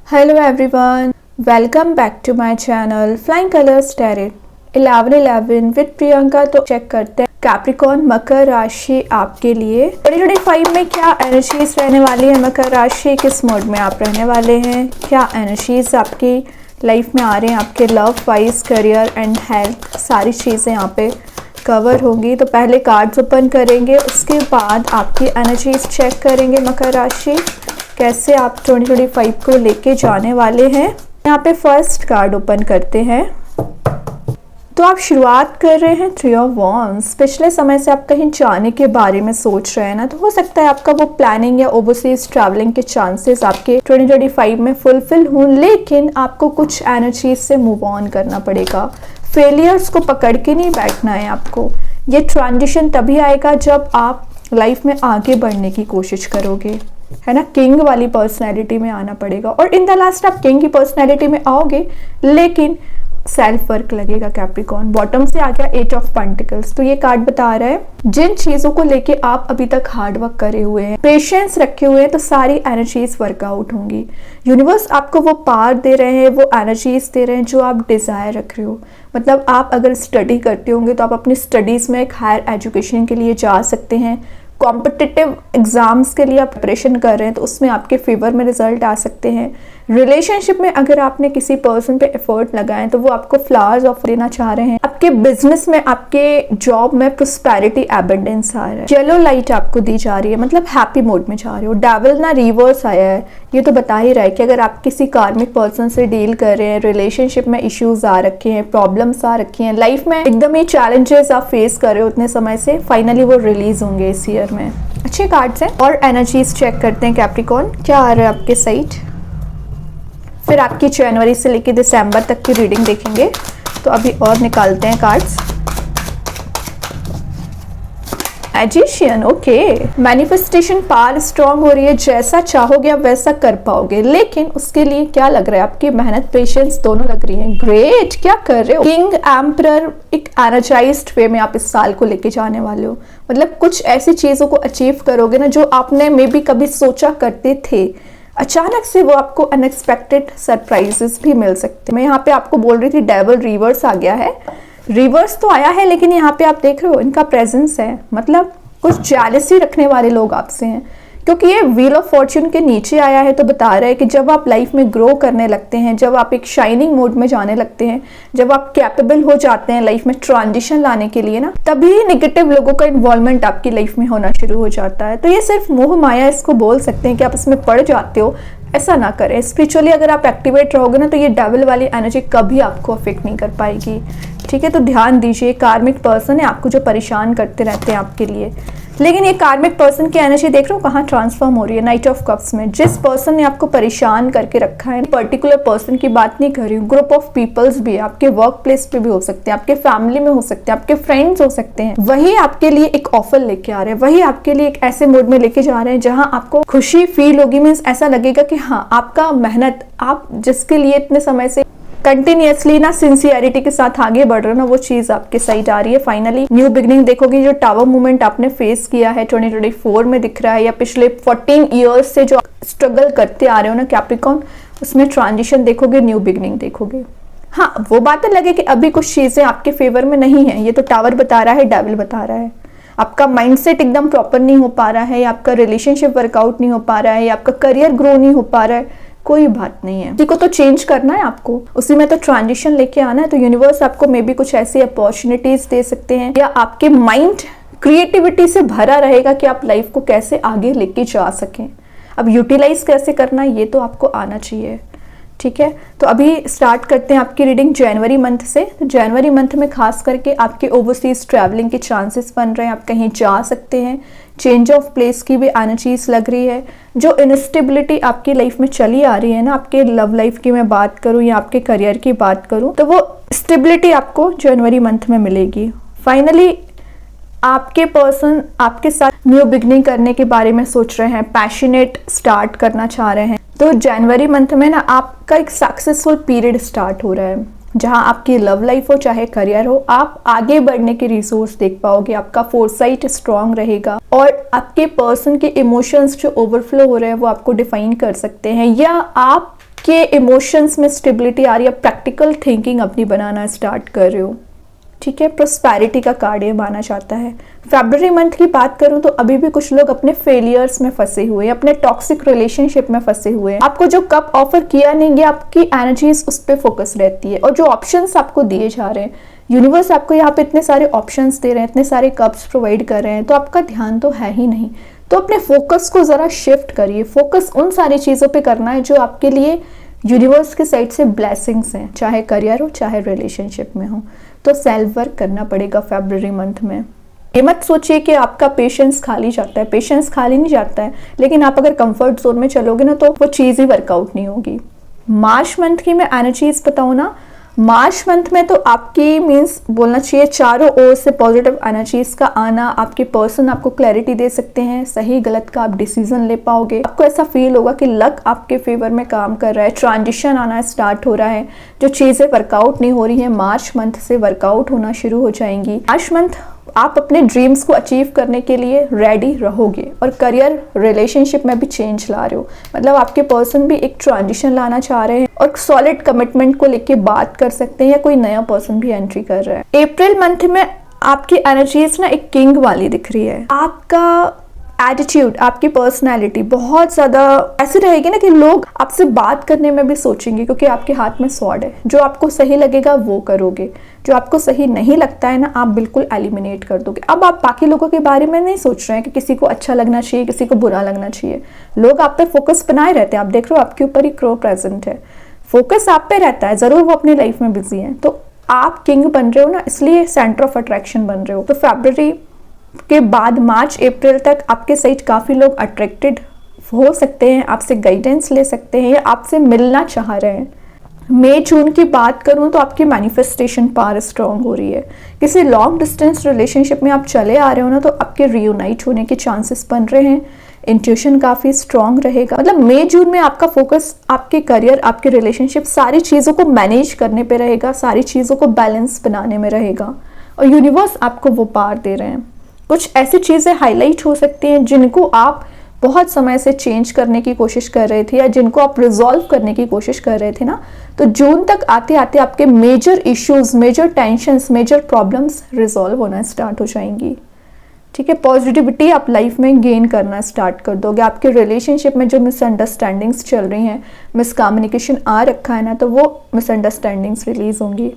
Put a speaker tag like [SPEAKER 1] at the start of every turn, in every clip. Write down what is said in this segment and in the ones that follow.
[SPEAKER 1] Hello everyone, welcome back to my channel Flying Colors Tarot 11/11 with Priyanka. तो check करते हैं Capricorn मकर राशि आपके लिए 2025 में क्या एनर्जीज रहने वाली है। मकर राशि किस मोड में आप रहने वाले हैं, क्या एनर्जीज आपकी लाइफ में आ रहे हैं, आपके love wise career and health, सारी चीज़ें यहाँ पे कवर होंगी। तो पहले कार्ड्स ओपन करेंगे, उसके बाद आपकी एनर्जीज चेक करेंगे मकर राशि कैसे आप 2025 को लेके जाने वाले हैं। यहाँ पे फर्स्ट कार्ड ओपन करते हैं तो आप शुरुआत कर रहे हैं 3 ऑफ वॉन्ड्स। पिछले समय से आप कहीं जाने के बारे में सोच रहे हैं ना, तो हो सकता है आपका वो प्लानिंग या ओवरसीज ट्रैवलिंग के चांसेस आपके 2025 में फुलफिल हों, लेकिन आपको कुछ एनर्जीज से मूव ऑन करना पड़ेगा। फेलियर्स को पकड़ के नहीं बैठना है आपको। ये ट्रांजिशन तभी आएगा जब आप लाइफ में आगे बढ़ने की कोशिश करोगे, है ना। किंग वाली पर्सनैलिटी में आना पड़ेगा और इन द लास्ट आप किंग की पर्सनैलिटी में आओगे, लेकिन सेल्फ वर्क लगेगा। कैप्रिकॉर्न बॉटम से आ गया 8 ऑफ पेंटिकल्स। तो ये कार्ड बता रहा है जिन चीजों को लेके आप अभी तक हार्ड वर्क करे हुए हैं, पेशेंस रखे हुए हैं, तो सारी एनर्जीज वर्कआउट होंगी। यूनिवर्स आपको वो पावर दे रहे हैं, वो एनर्जीज दे रहे हैं जो आप डिजायर रख रहे हो। मतलब आप अगर स्टडी करते होंगे तो आप अपनी स्टडीज में एक हायर एजुकेशन के लिए जा सकते हैं। कॉम्पिटिटिव एग्जाम्स के लिए आप प्रिपरेशन कर रहे हैं तो उसमें आपके फेवर में रिजल्ट आ सकते हैं। रिलेशनशिप में अगर आपने किसी पर्सन पे एफर्ट लगाए तो वो आपको फ्लावर्स ऑफर देना चाह रहे हैं। आपके बिजनेस में, आपके जॉब में प्रोस्पेरिटी एबंडेंस आ रहा है। येलो लाइट आपको दी जा रही है, मतलब हैप्पी मोड में जा रहे हो। डेविल ना रिवर्स आया है, ये तो बता ही रहा है कि अगर आप किसी कार्मिक पर्सन से डील कर रहे हैं, रिलेशनशिप में इश्यूज आ रखे हैं, प्रॉब्लम्स आ रखी हैं, लाइफ में एकदम ही चैलेंजेस आप फेस कर रहे हो उतने समय से, फाइनली वो रिलीज होंगे इस ईयर में। अच्छे कार्ड्स हैं। और एनर्जीज चेक करते हैं कैप्रिकॉर्न क्या आ रहा है आपके साइड। फिर आपकी जनवरी से लेकर दिसंबर तक की रीडिंग देखेंगे। तो अभी और निकालते हैं cards. Magician, okay. Manifestation power strong हो रही है, जैसा चाहोगे आप वैसा कर पाओगे, लेकिन उसके लिए क्या लग रहा है, आपकी मेहनत पेशेंस दोनों लग रही है। ग्रेट, क्या कर रहे हो। किंग एम्परर, एक एनर्जाइज्ड वे में आप इस साल को लेके जाने वाले हो। मतलब कुछ ऐसी चीजों को अचीव करोगे ना जो आपने मे बी कभी सोचा करते थे, अचानक से वो आपको अनएक्सपेक्टेड सरप्राइजेस भी मिल सकते हैं। मैं यहाँ पे आपको बोल रही थी डेविल रिवर्स आ गया है। रिवर्स तो आया है, लेकिन यहाँ पे आप देख रहे हो इनका प्रेजेंस है। मतलब कुछ जेलसी रखने वाले लोग आपसे हैं, क्योंकि ये व्हील ऑफ फॉर्च्यून के नीचे आया है। तो बता रहा है कि जब आप लाइफ में ग्रो करने लगते हैं, जब आप एक शाइनिंग मोड में जाने लगते हैं, जब आप कैपेबल हो जाते हैं लाइफ में ट्रांजिशन लाने के लिए ना, तभी नेगेटिव लोगों का इन्वॉल्वमेंट आपकी लाइफ में होना शुरू हो जाता है। तो ये सिर्फ मोह माया इसको बोल सकते हैं कि आप इसमें पड़ जाते हो। ऐसा ना करें। स्पिरिचुअली अगर आप एक्टिवेट रहोगे ना, तो ये डेविल वाली एनर्जी कभी आपको अफेक्ट नहीं कर पाएगी, ठीक है। तो ध्यान दीजिए, कार्मिक पर्सन है आपको जो परेशान करते रहते हैं आपके लिए, लेकिन ये कार्मिक पर्सन की एनर्जी देख रहे हो कहाँ ट्रांसफॉर्म हो रही है, नाइट ऑफ कप्स में। जिस पर्सन ने आपको परेशान करके रखा है, पर्टिकुलर पर्सन की बात नहीं कर रही हूँ, ग्रुप ऑफ पीपल्स भी है, आपके वर्क प्लेस पे भी हो सकते हैं, आपके फैमिली में हो सकते हैं, आपके फ्रेंड्स हो सकते हैं। वही आपके लिए एक ऑफर लेके आ रहे हैं, वही आपके लिए एक ऐसे मोड में लेके जा रहे हैं जहाँ आपको खुशी फील होगी। मीन्स ऐसा लगेगा कि हाँ, आपका मेहनत, आप जिसके लिए इतने समय से कंटिन्यूअसली ना सिंसियरिटी के साथ आगे बढ़ रहे हो ना, वो चीज आपके साइड आ रही है। फाइनली न्यू बिगनिंग देखोगे। जो टावर मूवमेंट आपने फेस किया है 2024 में दिख रहा है, या पिछले 14 ईयर्स से जो स्ट्रगल करते आ रहे हो ना कैप्रिकॉर्न, उसमें ट्रांजिशन देखोगे, न्यू बिगनिंग देखोगे। हाँ, वो बातें लगे कि अभी कुछ चीजें आपके फेवर में नहीं है, ये तो टावर बता रहा है, डेविल बता रहा है। आपका माइंडसेट एकदम प्रॉपर नहीं हो पा रहा है, या आपका रिलेशनशिप वर्कआउट नहीं हो पा रहा है, या आपका करियर ग्रो नहीं हो पा रहा है, कोई बात नहीं है। उसी को तो चेंज करना है आपको, उसी में तो ट्रांजिशन लेके आना है। तो यूनिवर्स आपको मे बी कुछ ऐसी अपॉर्चुनिटीज दे सकते हैं, या आपके माइंड क्रिएटिविटी से भरा रहेगा कि आप लाइफ को कैसे आगे लेके जा सकें। अब यूटिलाइज कैसे करना है ये तो आपको आना चाहिए, ठीक है। तो अभी स्टार्ट करते हैं आपकी रीडिंग जनवरी मंथ से। तो जनवरी मंथ में खास करके आपके ओवरसीज ट्रैवलिंग के चांसेस बन रहे हैं, आप कहीं जा सकते हैं। चेंज ऑफ प्लेस की भी एनर्जीज लग रही है। जो इनस्टेबिलिटी आपकी लाइफ में चली आ रही है ना, आपके लव लाइफ की मैं बात करूं या आपके करियर की बात करूं, तो वो स्टेबिलिटी आपको जनवरी मंथ में मिलेगी। फाइनली आपके पर्सन आपके साथ न्यू बिगनिंग करने के बारे में सोच रहे हैं, पैशनेट स्टार्ट करना चाह रहे हैं। तो जनवरी मंथ में ना आपका एक सक्सेसफुल पीरियड स्टार्ट हो रहा है, जहां आपकी लव लाइफ हो चाहे करियर हो, आप आगे बढ़ने के रिसोर्स देख पाओगे। आपका फोरसाइट स्ट्रांग रहेगा और आपके पर्सन के इमोशंस जो ओवरफ्लो हो रहे हैं वो आपको डिफाइन कर सकते हैं, या आप आपके इमोशंस में स्टेबिलिटी आ रही है, प्रैक्टिकल थिंकिंग अपनी बनाना स्टार्ट कर रहे हो। ठीक है, प्रोस्पैरिटी का कार्ड ये माना जाता है। फरवरी मंथ की बात करूं तो अभी भी कुछ लोग अपने फेलियर्स में फंसे हुए हैं, अपने टॉक्सिक रिलेशनशिप में फंसे हुए हैं। आपको जो कप ऑफर किया नहीं गया, आपकी एनर्जीज उस पर फोकस रहती है। और जो ऑप्शंस आपको दिए जा रहे हैं, यूनिवर्स आपको यहाँ पे इतने सारे ऑप्शंस दे रहे हैं, इतने सारे कप्स प्रोवाइड कर रहे हैं, तो आपका ध्यान तो है ही नहीं। तो अपने फोकस को ज़रा शिफ्ट करिए। फोकस उन सारी चीज़ों पे करना है जो आपके लिए यूनिवर्स के साइड से ब्लेसिंग्स हैं, चाहे करियर हो चाहे रिलेशनशिप में हो। तो सेल्फ वर्क करना पड़ेगा फरवरी मंथ में। ये मत सोचिए कि आपका पेशेंस खाली जाता है, पेशेंस खाली नहीं जाता है, लेकिन आप अगर कंफर्ट जोन में चलोगे ना तो वो चीज़ ही वर्कआउट नहीं होगी। मार्च मंथ की मैं एनर्जीज बताऊँ ना, मार्च मंथ में तो आपकी मीन्स बोलना चाहिए चारों ओर से पॉजिटिव एनर्जीज का आना। आपके पर्सन आपको क्लैरिटी दे सकते हैं, सही गलत का आप डिसीजन ले पाओगे। आपको ऐसा फील होगा कि लक आपके फेवर में काम कर रहा है, ट्रांजिशन आना स्टार्ट हो रहा है। जो चीज़ें वर्कआउट नहीं हो रही हैं मार्च मंथ से वर्कआउट होना शुरू हो जाएंगी। मार्च मंथ आप अपने ड्रीम्स को अचीव करने के लिए रेडी रहोगे। और करियर रिलेशनशिप में भी चेंज ला रहे हो, मतलब आपके पर्सन भी एक ट्रांजिशन लाना चाह रहे हैं और सॉलिड कमिटमेंट को लेके बात कर सकते हैं, या कोई नया पर्सन भी एंट्री कर रहा है। अप्रैल मंथ में आपकी एनर्जीज ना एक किंग वाली दिख रही है। आपका एटीट्यूड, आपकी पर्सनैलिटी बहुत ज़्यादा ऐसी रहेगी ना कि लोग आपसे बात करने में भी सोचेंगे, क्योंकि आपके हाथ में स्वॉर्ड है। जो आपको सही लगेगा वो करोगे, जो आपको सही नहीं लगता है ना आप बिल्कुल एलिमिनेट कर दोगे। अब आप बाकी लोगों के बारे में नहीं सोच रहे हैं कि किसी को अच्छा लगना चाहिए, किसी को बुरा लगना चाहिए। लोग आप पे फोकस बनाए रहते हैं। आप देख रहे हो आपके ऊपर ही क्रो प्रेजेंट है, फोकस आप पे रहता है। ज़रूर वो अपनी लाइफ में बिजी हैं, तो आप किंग बन रहे हो ना, इसलिए सेंटर ऑफ अट्रैक्शन बन रहे हो। तो फरवरी के बाद मार्च अप्रैल तक आपके साइड काफ़ी लोग अट्रैक्टेड हो सकते हैं, आपसे गाइडेंस ले सकते हैं या आपसे मिलना चाह रहे हैं। मई जून की बात करूं तो आपकी मैनिफेस्टेशन पावर स्ट्रांग हो रही है। किसी लॉन्ग डिस्टेंस रिलेशनशिप में आप चले आ रहे हो ना, तो आपके रियूनाइट होने के चांसेस बन रहे हैं। इंट्यूशन काफ़ी स्ट्रांग रहेगा। मतलब मई जून में आपका फोकस आपके करियर, आपके रिलेशनशिप, सारी चीज़ों को मैनेज करने पे रहेगा, सारी चीज़ों को बैलेंस बनाने में रहेगा। और यूनिवर्स आपको वो पावर दे रहे हैं। कुछ ऐसी चीज़ें हाईलाइट हो सकती हैं जिनको आप बहुत समय से चेंज करने की कोशिश कर रहे थे, या जिनको आप रिजॉल्व करने की कोशिश कर रहे थे ना, तो जून तक आते आते आपके major issues, major tensions, major problems resolve होना स्टार्ट हो जाएंगी। ठीक है, पॉजिटिविटी आप लाइफ में गेन करना स्टार्ट कर दोगे। आपके रिलेशनशिप में जो मिसअंडरस्टैंडिंग्स चल रही हैं, मिसकम्युनिकेशन आ रखा है ना, तो वो मिसअंडरस्टैंडिंग्स रिलीज होंगी।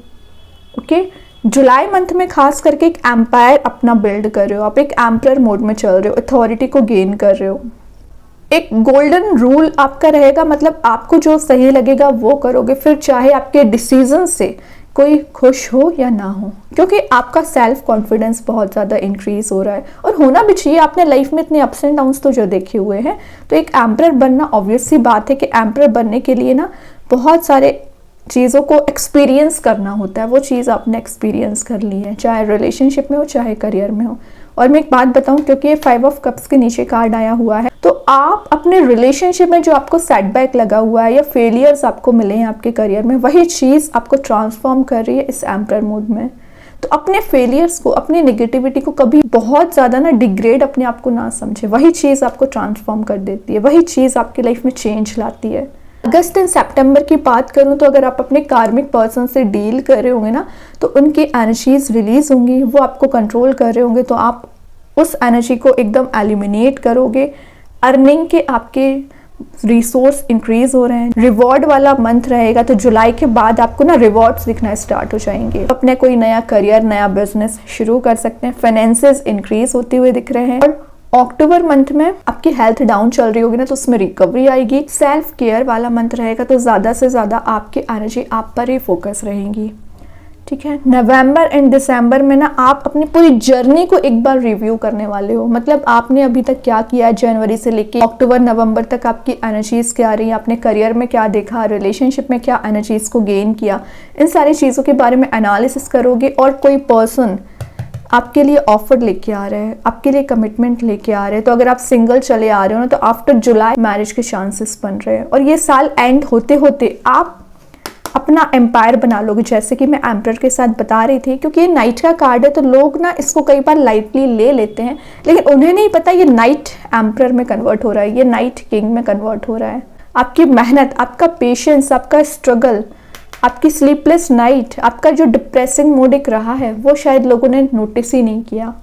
[SPEAKER 1] ओके, जुलाई मंथ में खास करके एक एम्पायर अपना बिल्ड कर रहे हो, आप एक एम्परर मोड में चल रहे हो, अथॉरिटी को गेन कर रहे हो। एक गोल्डन रूल आपका रहेगा, मतलब आपको जो सही लगेगा वो करोगे, फिर चाहे आपके डिसीजन से कोई खुश हो या ना हो, क्योंकि आपका सेल्फ कॉन्फिडेंस बहुत ज़्यादा इंक्रीज हो रहा है। और होना भी चाहिए, आपने लाइफ में इतने अप्स एंड डाउन्स तो जो देखे हुए हैं। तो एक एम्परर बनना ऑब्वियस सी बात है कि एम्परर बनने के लिए ना बहुत सारे चीज़ों को एक्सपीरियंस करना होता है। वो चीज़ आपने एक्सपीरियंस कर ली है, चाहे रिलेशनशिप में हो चाहे करियर में हो। और मैं एक बात बताऊं, क्योंकि ये 5 ऑफ कप्स के नीचे कार्ड आया हुआ है, तो आप अपने रिलेशनशिप में जो आपको सेटबैक लगा हुआ है या फेलियर्स आपको मिले हैं आपके करियर में, वही चीज़ आपको ट्रांसफॉर्म कर रही है इस एम्परर मोड में। तो अपने फेलियर्स को, अपनी नेगेटिविटी को कभी बहुत ज़्यादा ना डिग्रेड अपने आप को ना समझे। वही चीज़ आपको ट्रांसफॉर्म कर देती है, वही चीज़ आपकी लाइफ में चेंज लाती है। अगस्त एंड सितंबर की बात करूं तो अगर आप अपने कार्मिक पर्सन से डील कर रहे होंगे ना, तो उनकी एनर्जीज रिलीज होंगी, वो आपको कंट्रोल कर रहे होंगे, तो आप उस एनर्जी को एकदम एलिमिनेट करोगे। अर्निंग के आपके रिसोर्स इंक्रीज हो रहे हैं। रिवॉर्ड वाला मंथ रहेगा, तो जुलाई के बाद आपको ना रिवॉर्ड्स दिखना स्टार्ट हो जाएंगे। अपने कोई नया करियर, नया बिजनेस शुरू कर सकते हैं। फाइनेंसेस इंक्रीज होते हुए दिख रहे हैं। और अक्टूबर मंथ में आपकी हेल्थ डाउन चल रही होगी ना, तो उसमें रिकवरी आएगी। सेल्फ केयर वाला मंथ रहेगा, तो ज़्यादा से ज़्यादा आपकी एनर्जी आप पर ही फोकस रहेगी। ठीक है, नवंबर एंड दिसंबर में ना आप अपनी पूरी जर्नी को एक बार रिव्यू करने वाले हो। मतलब आपने अभी तक क्या किया है, जनवरी से लेके अक्टूबर नवंबर तक आपकी एनर्जीज क्या रही है, आपने करियर में क्या देखा, रिलेशनशिप में क्या एनर्जीज को गेन किया, इन सारी चीज़ों के बारे में एनालिसिस करोगे। और कोई पर्सन आपके लिए ऑफर लेके आ रहे हैं, आपके लिए कमिटमेंट लेके आ रहे हैं, तो अगर आप सिंगल चले आ रहे हो ना, तो आफ्टर जुलाई मैरिज के चांसेस बन रहे हैं। और ये साल एंड होते होते आप अपना एम्पायर बना लोगे, जैसे कि मैं एम्परर के साथ बता रही थी। क्योंकि ये नाइट का कार्ड है, तो लोग ना इसको कई बार लाइटली ले लेते हैं, लेकिन उन्हें नहीं पता ये नाइट एम्परर में कन्वर्ट हो रहा है, ये नाइट किंग में कन्वर्ट हो रहा है। आपकी मेहनत, आपका पेशेंस, आपका स्ट्रगल, आपकी स्लीपलेस नाइट, आपका जो डिप्रेसिंग मूड एक रहा है वो शायद लोगों ने नोटिस ही नहीं किया।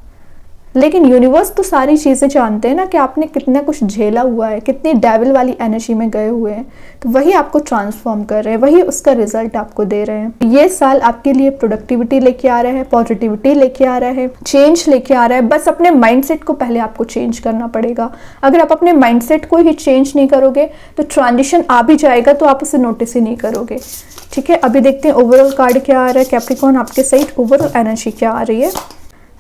[SPEAKER 1] लेकिन यूनिवर्स तो सारी चीज़ें जानते हैं ना कि आपने कितना कुछ झेला हुआ है, कितनी डेविल वाली एनर्जी में गए हुए हैं, तो वही आपको ट्रांसफॉर्म कर रहे हैं, वही उसका रिजल्ट आपको दे रहे हैं। ये साल आपके लिए प्रोडक्टिविटी लेके आ रहा है, पॉजिटिविटी लेके आ रहा है, चेंज लेके आ रहा है। बस अपने माइंडसेट को पहले आपको चेंज करना पड़ेगा। अगर आप अपने माइंडसेट को ही चेंज नहीं करोगे तो ट्रांजिशन आ भी जाएगा तो आप उसे नोटिस ही नहीं करोगे। ठीक है, अभी देखते हैं ओवरऑल कार्ड क्या आ रहा है। कैप्रिकॉर्न आपके साइड ओवरऑल एनर्जी क्या आ रही है।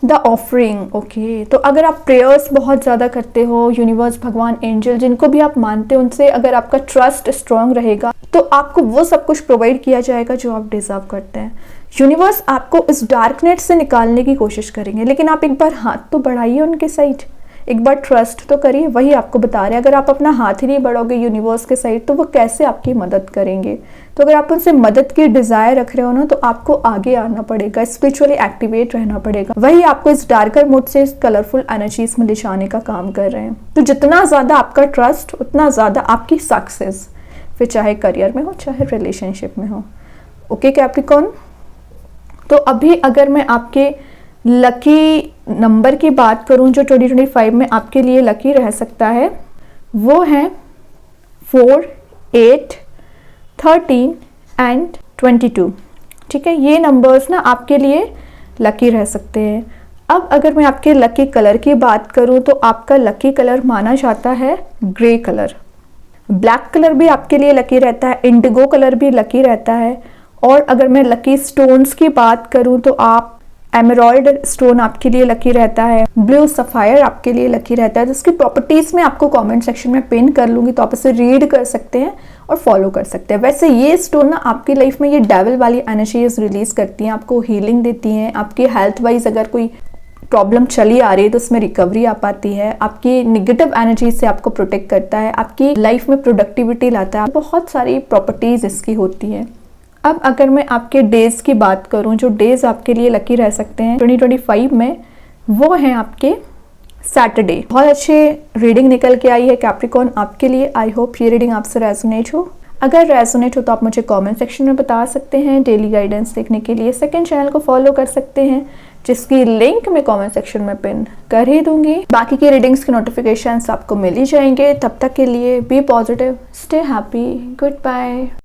[SPEAKER 1] The offering, okay. तो अगर आप प्रेयर्स बहुत ज़्यादा करते हो, यूनिवर्स, भगवान, एंजल, जिनको भी आप मानते हो, उनसे अगर आपका ट्रस्ट स्ट्रांग रहेगा तो आपको वो सब कुछ प्रोवाइड किया जाएगा जो आप डिजर्व करते हैं। यूनिवर्स आपको इस डार्कनेट से निकालने की कोशिश करेंगे, लेकिन आप एक बार हाथ तो बढ़ाइए उनके साइड, एक बार ट्रस्ट तो करिए। वही आपको बता रहे हैं, अगर आप अपना हाथ ही नहीं बढ़ाओगे यूनिवर्स के साइड तो वो कैसे आपकी मदद करेंगे। तो अगर आप उनसे मदद की डिज़ायर रख रहे हो ना, तो आपको आगे आना पड़ेगा, स्पिरिचुअली एक्टिवेट रहना पड़ेगा। वही आपको इस डार्कर मूड से इस कलरफुल एनर्जीज में ले जाने का काम कर रहे हैं। तो जितना ज़्यादा आपका ट्रस्ट, उतना ज़्यादा आपकी सक्सेस, फिर चाहे करियर में हो चाहे रिलेशनशिप में हो। ओके कैप्रिकॉर्न, तो अभी अगर मैं आपके लकी नंबर की बात करूं जो 2025 में आपके लिए लकी रह सकता है, वो है 4, 8, 13 एंड 22। ठीक है, ये नंबर्स ना आपके लिए लकी रह सकते हैं। अब अगर मैं आपके लकी कलर की बात करूं तो आपका लकी कलर माना जाता है ग्रे कलर। ब्लैक कलर भी आपके लिए लकी रहता है, इंडिगो कलर भी लकी रहता है। और अगर मैं लकी स्टोन्स की बात करूं तो आप एमराल्ड स्टोन आपके लिए लकी रहता है, ब्लू सफायर आपके लिए लकी रहता है, जिसकी प्रॉपर्टीज में आपको कमेंट सेक्शन में पिन कर लूंगी, तो आप इसे रीड कर सकते हैं और फॉलो कर सकते हैं। वैसे ये स्टोन ना आपकी लाइफ में ये डेविल वाली एनर्जीज रिलीज करती हैं, आपको हीलिंग देती हैं, आपकी हेल्थ वाइज अगर कोई प्रॉब्लम चली आ रही है तो उसमें रिकवरी आ पाती है, आपकी निगेटिव एनर्जी से आपको प्रोटेक्ट करता है, आपकी लाइफ में प्रोडक्टिविटी लाता है, बहुत सारी प्रॉपर्टीज इसकी होती हैं। अब अगर मैं आपके डेज की बात करूं, जो डेज आपके लिए लकी रह सकते हैं 2025 में, वो हैं आपके सैटरडे। बहुत अच्छे रीडिंग निकल के आई है कैप्रिकॉर्न आपके लिए। आई होप ये रीडिंग आपसे रेजोनेट हो। अगर रेजोनेट हो तो आप मुझे कमेंट सेक्शन में बता सकते हैं। डेली गाइडेंस देखने के लिए सेकंड चैनल को फॉलो कर सकते हैं, जिसकी लिंक मैं कमेंट सेक्शन में पिन कर ही दूंगी। बाकी की रीडिंग्स के नोटिफिकेशंस आपको मिल ही जाएंगे। तब तक के लिए be positive, stay happy, good bye.